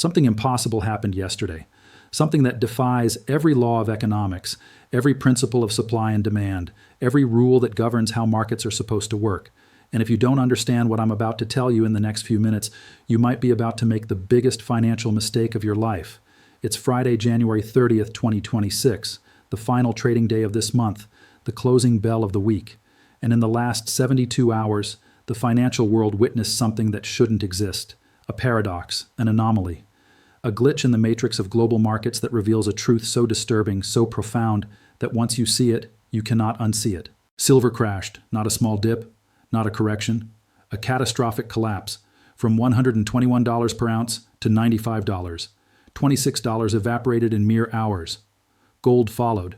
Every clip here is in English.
Something impossible happened yesterday. Something that defies every law of economics, every principle of supply and demand, every rule that governs how markets are supposed to work. And if you don't understand what I'm about to tell you in the next few minutes, you might be about to make the biggest financial mistake of your life. It's Friday, January 30th, 2026, the final trading day of this month, the closing bell of the week. And in the last 72 hours, the financial world witnessed something that shouldn't exist, a paradox, an anomaly. A glitch in the matrix of global markets that reveals a truth so disturbing, so profound, that once you see it, you cannot unsee it. Silver crashed, not a small dip, not a correction, a catastrophic collapse, from $121 per ounce to $95. $26 evaporated in mere hours. Gold followed,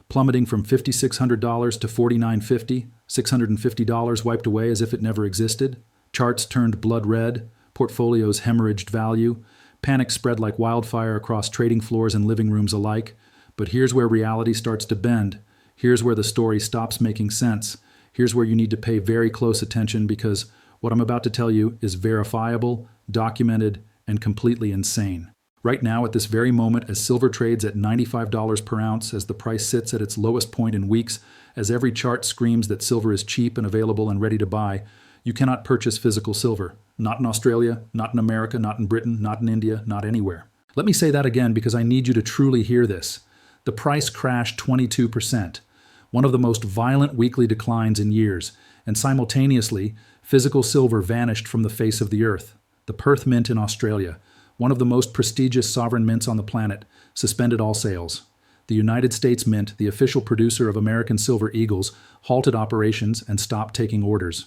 plummeting from $5,600 to $4,950, $650 wiped away as if it never existed. Charts turned blood red, portfolios hemorrhaged value. Panic spread like wildfire across trading floors and living rooms alike. But here's where reality starts to bend. Here's where the story stops making sense. Here's where you need to pay very close attention, because what I'm about to tell you is verifiable, documented, and completely insane. Right now, at this very moment, as silver trades at $95 per ounce, as the price sits at its lowest point in weeks, as every chart screams that silver is cheap and available and ready to buy, you cannot purchase physical silver. Not in Australia, not in America, not in Britain, not in India, not anywhere. Let me say that again because I need you to truly hear this. The price crashed 22%, one of the most violent weekly declines in years, and simultaneously, physical silver vanished from the face of the earth. The Perth Mint in Australia, one of the most prestigious sovereign mints on the planet, suspended all sales. The United States Mint, the official producer of American Silver Eagles, halted operations and stopped taking orders.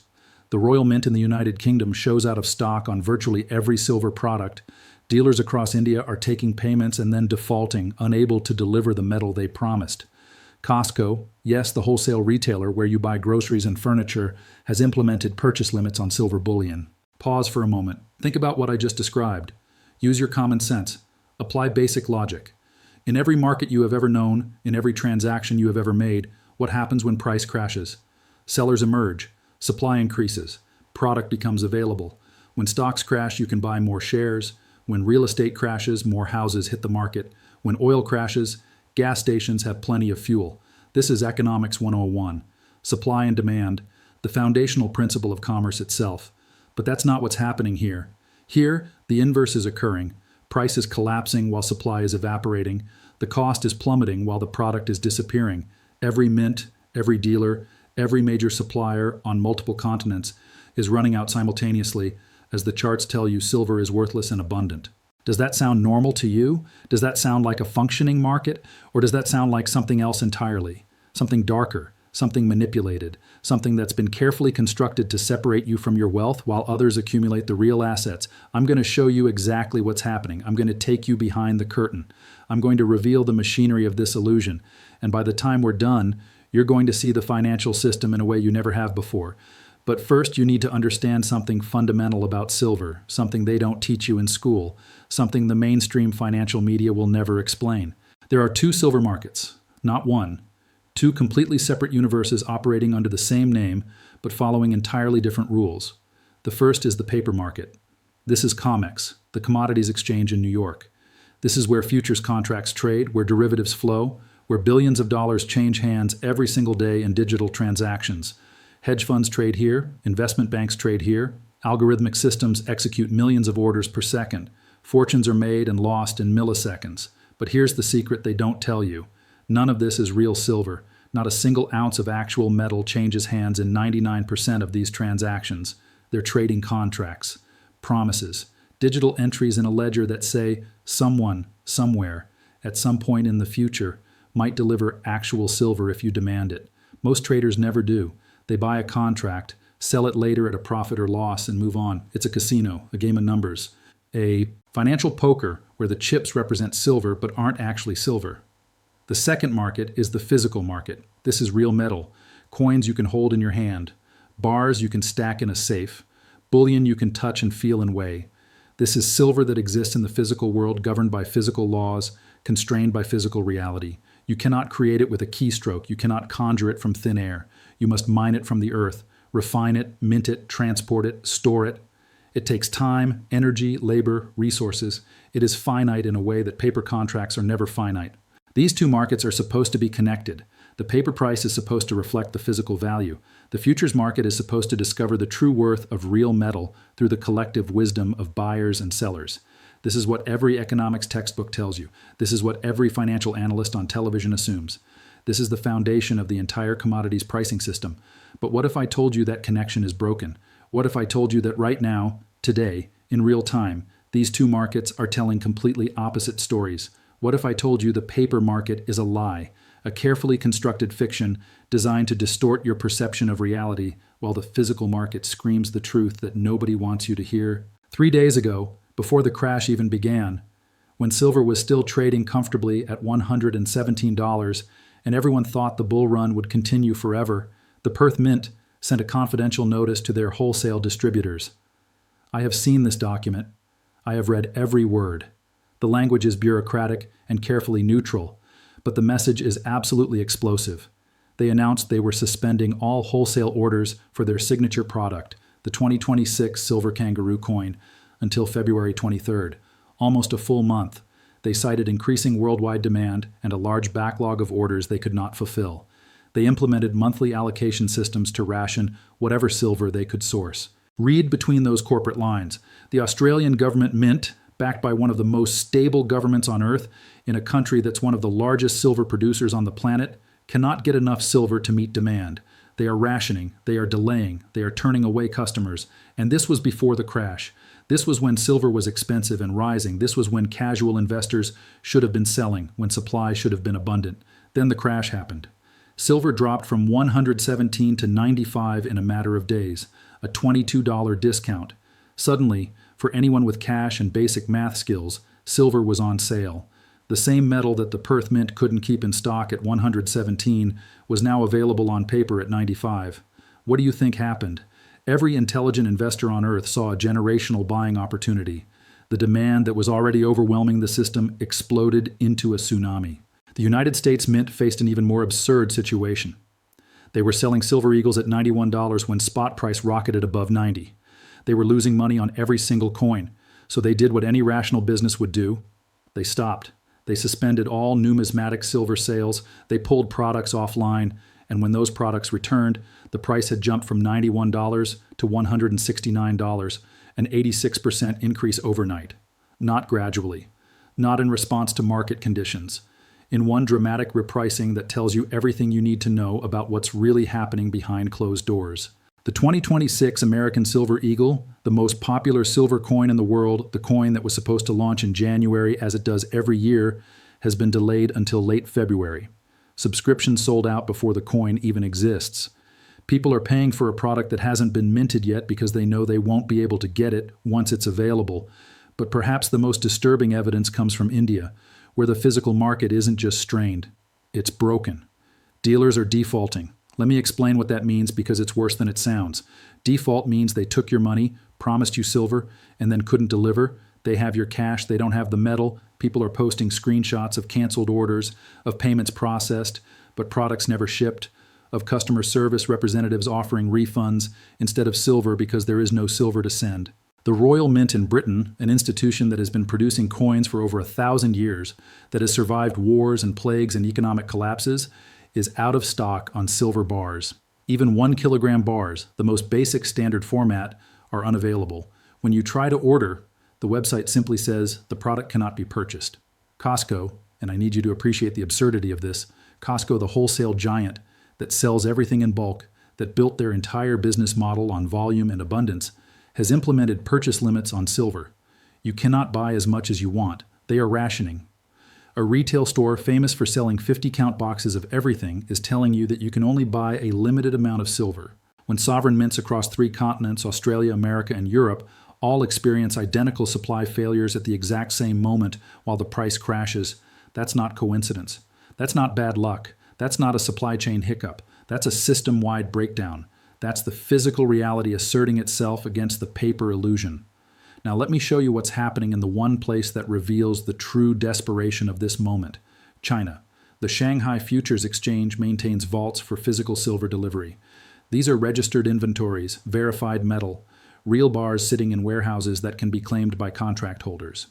The Royal Mint in the United Kingdom shows out of stock on virtually every silver product. Dealers across India are taking payments and then defaulting, unable to deliver the metal they promised. Costco, yes, the wholesale retailer where you buy groceries and furniture, has implemented purchase limits on silver bullion. Pause for a moment. Think about what I just described. Use your common sense. Apply basic logic. In every market you have ever known, in every transaction you have ever made, what happens when price crashes? Sellers emerge. Supply increases. Product becomes available. When stocks crash, you can buy more shares. When real estate crashes, more houses hit the market. When oil crashes, gas stations have plenty of fuel. This is Economics 101. Supply and demand, the foundational principle of commerce itself. But that's not what's happening here. Here, the inverse is occurring. Price is collapsing while supply is evaporating. The cost is plummeting while the product is disappearing. Every mint, every dealer, every major supplier on multiple continents is running out simultaneously as the charts tell you silver is worthless and abundant. Does that sound normal to you? Does that sound like a functioning market? Or does that sound like something else entirely? Something darker, something manipulated, something that's been carefully constructed to separate you from your wealth while others accumulate the real assets. I'm going to show you exactly what's happening. I'm going to take you behind the curtain. I'm going to reveal the machinery of this illusion. And by the time we're done, you're going to see the financial system in a way you never have before. But first, you need to understand something fundamental about silver, something they don't teach you in school, something the mainstream financial media will never explain. There are two silver markets, not one. Two completely separate universes operating under the same name, but following entirely different rules. The first is the paper market. This is COMEX, the Commodities Exchange in New York. This is where futures contracts trade, where derivatives flow, where billions of dollars change hands every single day in digital transactions. Hedge funds trade here, investment banks trade here, algorithmic systems execute millions of orders per second. Fortunes are made and lost in milliseconds. But here's the secret they don't tell you. None of this is real silver. Not a single ounce of actual metal changes hands in 99% of these transactions. They're trading contracts, promises, digital entries in a ledger that say someone, somewhere, at some point in the future, might deliver actual silver if you demand it. Most traders never do. They buy a contract, sell it later at a profit or loss, and move on. It's a casino, a game of numbers, a financial poker where the chips represent silver but aren't actually silver. The second market is the physical market. This is real metal, coins you can hold in your hand, bars you can stack in a safe, bullion you can touch and feel and weigh. This is silver that exists in the physical world, governed by physical laws, constrained by physical reality. You cannot create it with a keystroke. You cannot conjure it from thin air. You must mine it from the earth, refine it, mint it, transport it, store it. It takes time, energy, labor, resources. It is finite in a way that paper contracts are never finite. These two markets are supposed to be connected. The paper price is supposed to reflect the physical value. The futures market is supposed to discover the true worth of real metal through the collective wisdom of buyers and sellers. This is what every economics textbook tells you. This is what every financial analyst on television assumes. This is the foundation of the entire commodities pricing system. But what if I told you that connection is broken? What if I told you that right now, today, in real time, these two markets are telling completely opposite stories? What if I told you the paper market is a lie, a carefully constructed fiction designed to distort your perception of reality while the physical market screams the truth that nobody wants you to hear? 3 days ago, before the crash even began, when silver was still trading comfortably at $117 and everyone thought the bull run would continue forever, the Perth Mint sent a confidential notice to their wholesale distributors. I have seen this document. I have read every word. The language is bureaucratic and carefully neutral, but the message is absolutely explosive. They announced they were suspending all wholesale orders for their signature product, the 2026 Silver Kangaroo coin, until February 23rd, almost a full month. They cited increasing worldwide demand and a large backlog of orders they could not fulfill. They implemented monthly allocation systems to ration whatever silver they could source. Read between those corporate lines. The Australian government mint, backed by one of the most stable governments on earth, in a country that's one of the largest silver producers on the planet, cannot get enough silver to meet demand. They are rationing, they are delaying, they are turning away customers. And this was before the crash. This was when silver was expensive and rising. This was when casual investors should have been selling, when supply should have been abundant. Then the crash happened. Silver dropped from $117 to $95 in a matter of days, a $22 discount. Suddenly, for anyone with cash and basic math skills, silver was on sale. The same metal that the Perth Mint couldn't keep in stock at $117 was now available on paper at $95. What do you think happened? Every intelligent investor on earth saw a generational buying opportunity. The demand that was already overwhelming the system exploded into a tsunami. The United States Mint faced an even more absurd situation. They were selling Silver Eagles at $91 when spot price rocketed above $90. They were losing money on every single coin, so they did what any rational business would do. They stopped. They suspended all numismatic silver sales. They pulled products offline, and when those products returned, the price had jumped from $91 to $169, an 86% increase overnight. Not gradually. Not in response to market conditions. In one dramatic repricing that tells you everything you need to know about what's really happening behind closed doors. The 2026 American Silver Eagle, the most popular silver coin in the world, the coin that was supposed to launch in January as it does every year, has been delayed until late February. Subscriptions sold out before the coin even exists. People are paying for a product that hasn't been minted yet because they know they won't be able to get it once it's available. But perhaps the most disturbing evidence comes from India, where the physical market isn't just strained, it's broken. Dealers are defaulting. Let me explain what that means because it's worse than it sounds. Default means they took your money, promised you silver, and then couldn't deliver. They have your cash, they don't have the metal. People are posting screenshots of canceled orders, of payments processed, but products never shipped, of customer service representatives offering refunds instead of silver because there is no silver to send. The Royal Mint in Britain, an institution that has been producing coins for over 1,000 years, that has survived wars and plagues and economic collapses, is out of stock on silver bars. Even 1 kilogram bars, the most basic standard format, are unavailable. When you try to order, the website simply says the product cannot be purchased. Costco, and I need you to appreciate the absurdity of this, Costco, the wholesale giant that sells everything in bulk, that built their entire business model on volume and abundance, has implemented purchase limits on silver. You cannot buy as much as you want. They are rationing. A retail store famous for selling 50-count boxes of everything is telling you that you can only buy a limited amount of silver. When sovereign mints across 3 continents, Australia, America, and Europe, all experience identical supply failures at the exact same moment while the price crashes, that's not coincidence. That's not bad luck. That's not a supply chain hiccup. That's a system-wide breakdown. That's the physical reality asserting itself against the paper illusion. Now let me show you what's happening in the one place that reveals the true desperation of this moment, China. The Shanghai Futures Exchange maintains vaults for physical silver delivery. These are registered inventories, verified metal. real bars sitting in warehouses that can be claimed by contract holders.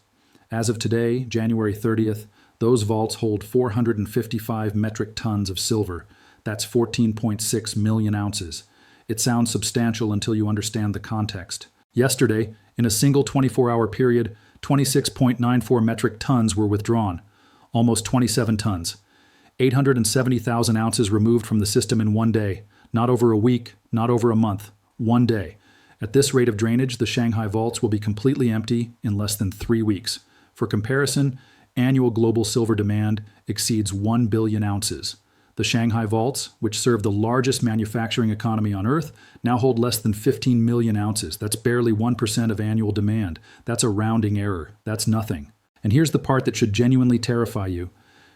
As of today, January 30th, those vaults hold 455 metric tons of silver. That's 14.6 million ounces. It sounds substantial until you understand the context. Yesterday, in a single 24-hour period, 26.94 metric tons were withdrawn, almost 27 tons. 870,000 ounces removed from the system in one day, not over a week, not over a month, one day. At this rate of drainage, the Shanghai vaults will be completely empty in less than 3 weeks. For comparison, annual global silver demand exceeds 1 billion ounces. The Shanghai vaults, which serve the largest manufacturing economy on Earth, now hold less than 15 million ounces. That's barely 1% of annual demand. That's a rounding error. That's nothing. And here's the part that should genuinely terrify you.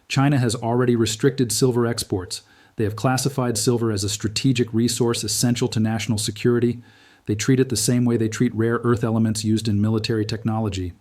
China has already restricted silver exports. They have classified silver as a strategic resource essential to national security. They treat it the same way they treat rare earth elements used in military technology.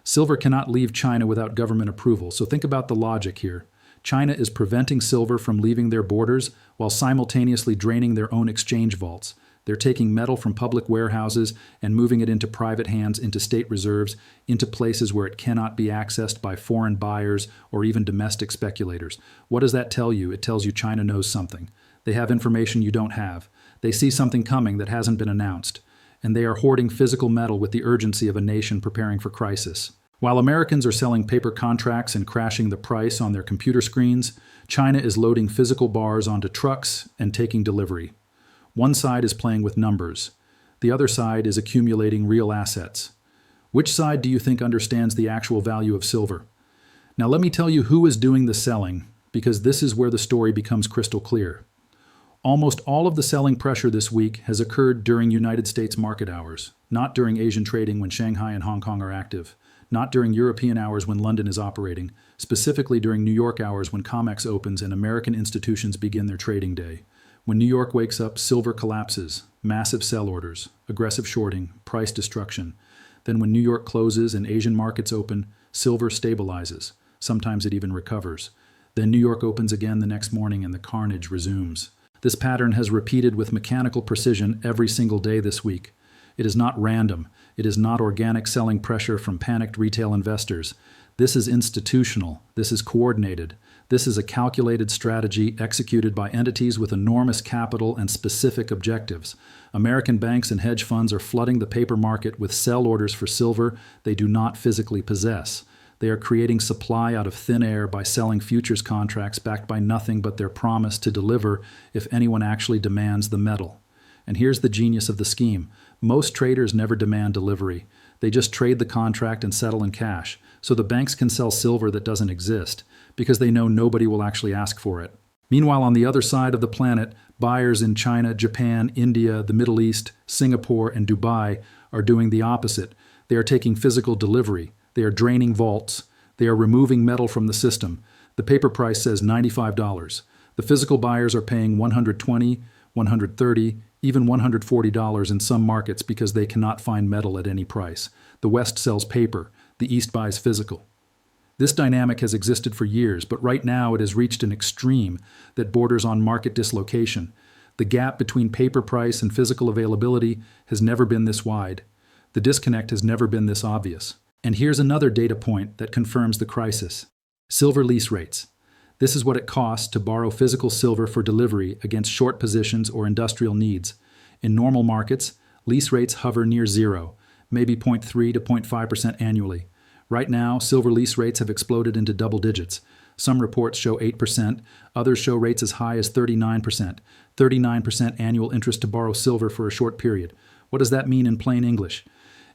Silver cannot leave China without government approval, so think about the logic here. China is preventing silver from leaving their borders while simultaneously draining their own exchange vaults. They're taking metal from public warehouses and moving it into private hands, into state reserves, into places where it cannot be accessed by foreign buyers or even domestic speculators. What does that tell you? It tells you China knows something. They have information you don't have. They see something coming that hasn't been announced. And they are hoarding physical metal with the urgency of a nation preparing for crisis. While Americans are selling paper contracts and crashing the price on their computer screens, China is loading physical bars onto trucks and taking delivery. One side is playing with numbers. The other side is accumulating real assets. Which side do you think understands the actual value of silver? Now let me tell you who is doing the selling, because this is where the story becomes crystal clear. Almost all of the selling pressure this week has occurred during United States market hours, not during Asian trading when Shanghai and Hong Kong are active, not during European hours when London is operating, specifically during New York hours when COMEX opens and American institutions begin their trading day. When New York wakes up, silver collapses, massive sell orders, aggressive shorting, price destruction. Then when New York closes and Asian markets open, silver stabilizes. Sometimes it even recovers. Then New York opens again the next morning and the carnage resumes. This pattern has repeated with mechanical precision every single day this week. It is not random. It is not organic selling pressure from panicked retail investors. This is institutional. This is coordinated. This is a calculated strategy executed by entities with enormous capital and specific objectives. American banks and hedge funds are flooding the paper market with sell orders for silver they do not physically possess. They are creating supply out of thin air by selling futures contracts backed by nothing but their promise to deliver if anyone actually demands the metal. And here's the genius of the scheme. Most traders never demand delivery. They just trade the contract and settle in cash, so the banks can sell silver that doesn't exist, because they know nobody will actually ask for it. Meanwhile, on the other side of the planet, buyers in China, Japan, India, the Middle East, Singapore, and Dubai are doing the opposite. They are taking physical delivery. They are draining vaults. They are removing metal from the system. The paper price says $95. The physical buyers are paying $120, $130, even $140 in some markets because they cannot find metal at any price. The West sells paper. The East buys physical. This dynamic has existed for years, but right now it has reached an extreme that borders on market dislocation. The gap between paper price and physical availability has never been this wide. The disconnect has never been this obvious. And here's another data point that confirms the crisis. Silver lease rates. This is what it costs to borrow physical silver for delivery against short positions or industrial needs. In normal markets, lease rates hover near zero, maybe 0.3 to 0.5% annually. Right now, silver lease rates have exploded into double digits. Some reports show 8%, others show rates as high as 39%. 39% annual interest to borrow silver for a short period. What does that mean in plain English?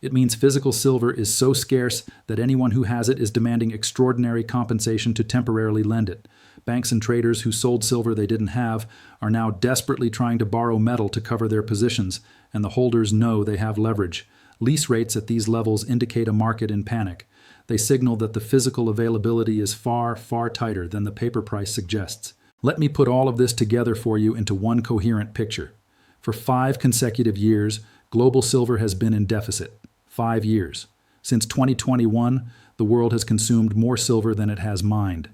It means physical silver is so scarce that anyone who has it is demanding extraordinary compensation to temporarily lend it. Banks and traders who sold silver they didn't have are now desperately trying to borrow metal to cover their positions, and the holders know they have leverage. Lease rates at these levels indicate a market in panic. They signal that the physical availability is far, far tighter than the paper price suggests. Let me put all of this together for you into one coherent picture. For 5 consecutive years, global silver has been in deficit. 5 years. Since 2021, the world has consumed more silver than it has mined.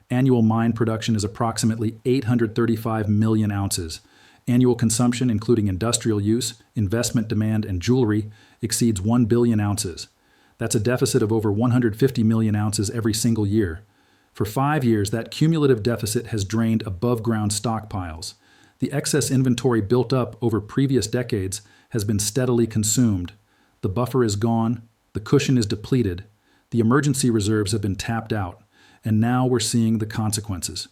Annual mine production is approximately 835 million ounces. Annual consumption, including industrial use, investment demand, and jewelry, exceeds 1 billion ounces. That's a deficit of over 150 million ounces every single year. For 5 years, that cumulative deficit has drained above-ground stockpiles. The excess inventory built up over previous decades has been steadily consumed. The buffer is gone, the cushion is depleted, the emergency reserves have been tapped out, and now we're seeing the consequences.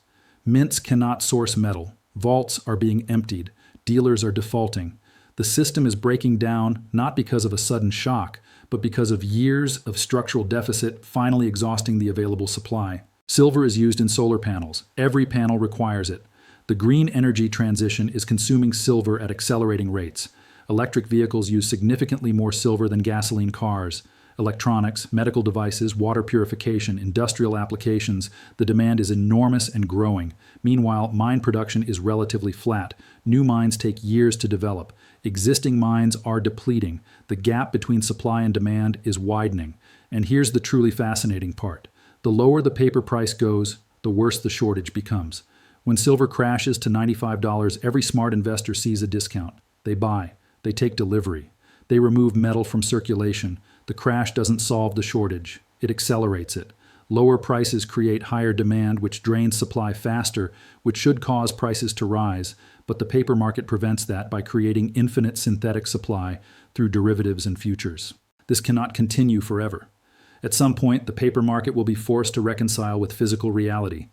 Mints cannot source metal. Vaults are being emptied. Dealers are defaulting. The system is breaking down not because of a sudden shock, but because of years of structural deficit finally exhausting the available supply. Silver is used in solar panels. Every panel requires it. The green energy transition is consuming silver at accelerating rates. Electric vehicles use significantly more silver than gasoline cars. Electronics, medical devices, water purification, industrial applications, the demand is enormous and growing. Meanwhile, mine production is relatively flat. New mines take years to develop. Existing mines are depleting. The gap between supply and demand is widening. And here's the truly fascinating part. The lower the paper price goes, the worse the shortage becomes. When silver crashes to $95, every smart investor sees a discount. They buy. They take delivery. They remove metal from circulation. The crash doesn't solve the shortage. It accelerates it. Lower prices create higher demand, which drains supply faster, which should cause prices to rise. But the paper market prevents that by creating infinite synthetic supply through derivatives and futures. This cannot continue forever. At some point, the paper market will be forced to reconcile with physical reality.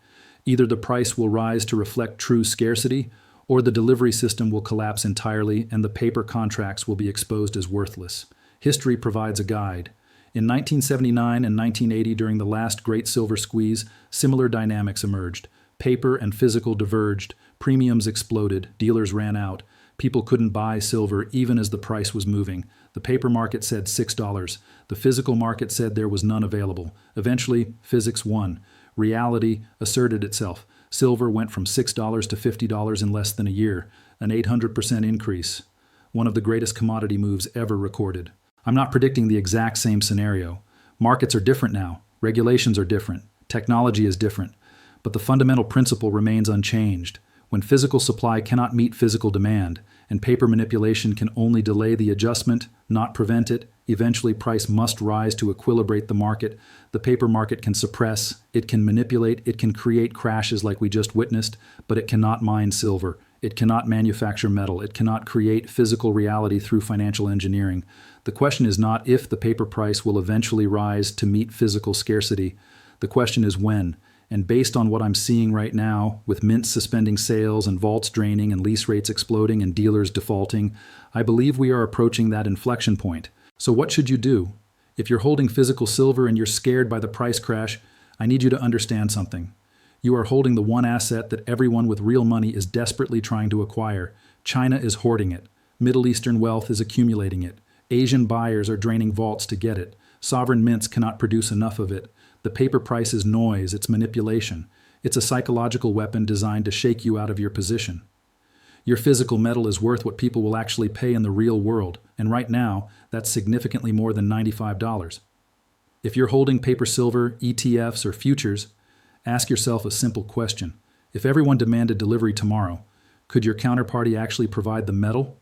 Either the price will rise to reflect true scarcity, or the delivery system will collapse entirely and the paper contracts will be exposed as worthless. History provides a guide. In 1979 and 1980, during the last great silver squeeze, similar dynamics emerged. Paper and physical diverged, premiums exploded, dealers ran out. People couldn't buy silver even as the price was moving. The paper market said $6. The physical market said there was none available. Eventually, physics won. Reality asserted itself. Silver went from $6 to $50 in less than a year, an 800% increase. One of the greatest commodity moves ever recorded. I'm not predicting the exact same scenario. Markets are different now. Regulations are different. Technology is different. But the fundamental principle remains unchanged. When physical supply cannot meet physical demand, and paper manipulation can only delay the adjustment, not prevent it, eventually price must rise to equilibrate the market. The paper market can suppress, it can manipulate, it can create crashes like we just witnessed, but it cannot mine silver. It cannot manufacture metal. It cannot create physical reality through financial engineering. The question is not if the paper price will eventually rise to meet physical scarcity. The question is when. And based on what I'm seeing right now, with mints suspending sales and vaults draining and lease rates exploding and dealers defaulting, I believe we are approaching that inflection point. So what should you do? If you're holding physical silver and you're scared by the price crash, I need you to understand something. You are holding the one asset that everyone with real money is desperately trying to acquire. China is hoarding it. Middle Eastern wealth is accumulating it. Asian buyers are draining vaults to get it. Sovereign mints cannot produce enough of it. The paper price is noise, it's manipulation. It's a psychological weapon designed to shake you out of your position. Your physical metal is worth what people will actually pay in the real world, and right now, that's significantly more than $95. If you're holding paper silver, ETFs, or futures, ask yourself a simple question. If everyone demanded delivery tomorrow, could your counterparty actually provide the metal?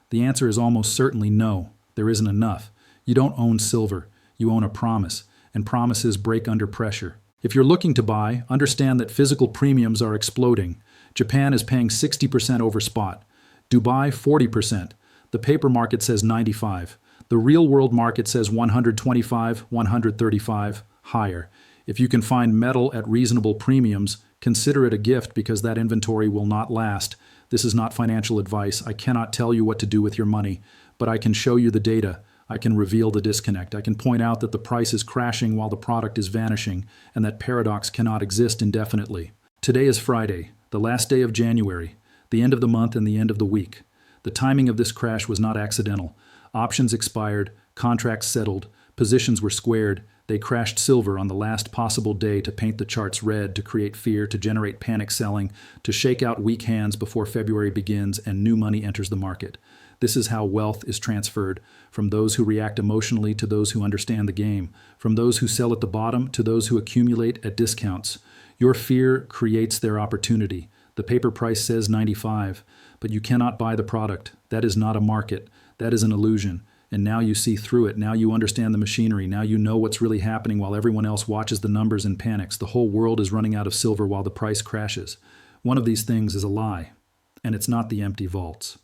The answer is almost certainly no. There isn't enough. You don't own silver. You own a promise, and promises break under pressure. If you're looking to buy, understand that physical premiums are exploding. Japan is paying 60% over spot. Dubai, 40%. The paper market says 95. The real-world market says 125, 135, higher. If you can find metal at reasonable premiums, consider it a gift because that inventory will not last. This is not financial advice. I cannot tell you what to do with your money, but I can show you the data. I can reveal the disconnect. I can point out that the price is crashing while the product is vanishing, and that paradox cannot exist indefinitely. Today is Friday, the last day of January, the end of the month and the end of the week. The timing of this crash was not accidental. Options expired, contracts settled, positions were squared. They crashed silver on the last possible day to paint the charts red, to create fear, to generate panic selling, to shake out weak hands before February begins and new money enters the market. This is how wealth is transferred, from those who react emotionally to those who understand the game, from those who sell at the bottom to those who accumulate at discounts. Your fear creates their opportunity. The paper price says 95, But you cannot buy the product. That is not a market. That is an illusion. And now you see through it. Now you understand the machinery. Now you know what's really happening while everyone else watches the numbers and panics. The whole world is running out of silver while the price crashes. One of these things is a lie, and it's not the empty vaults.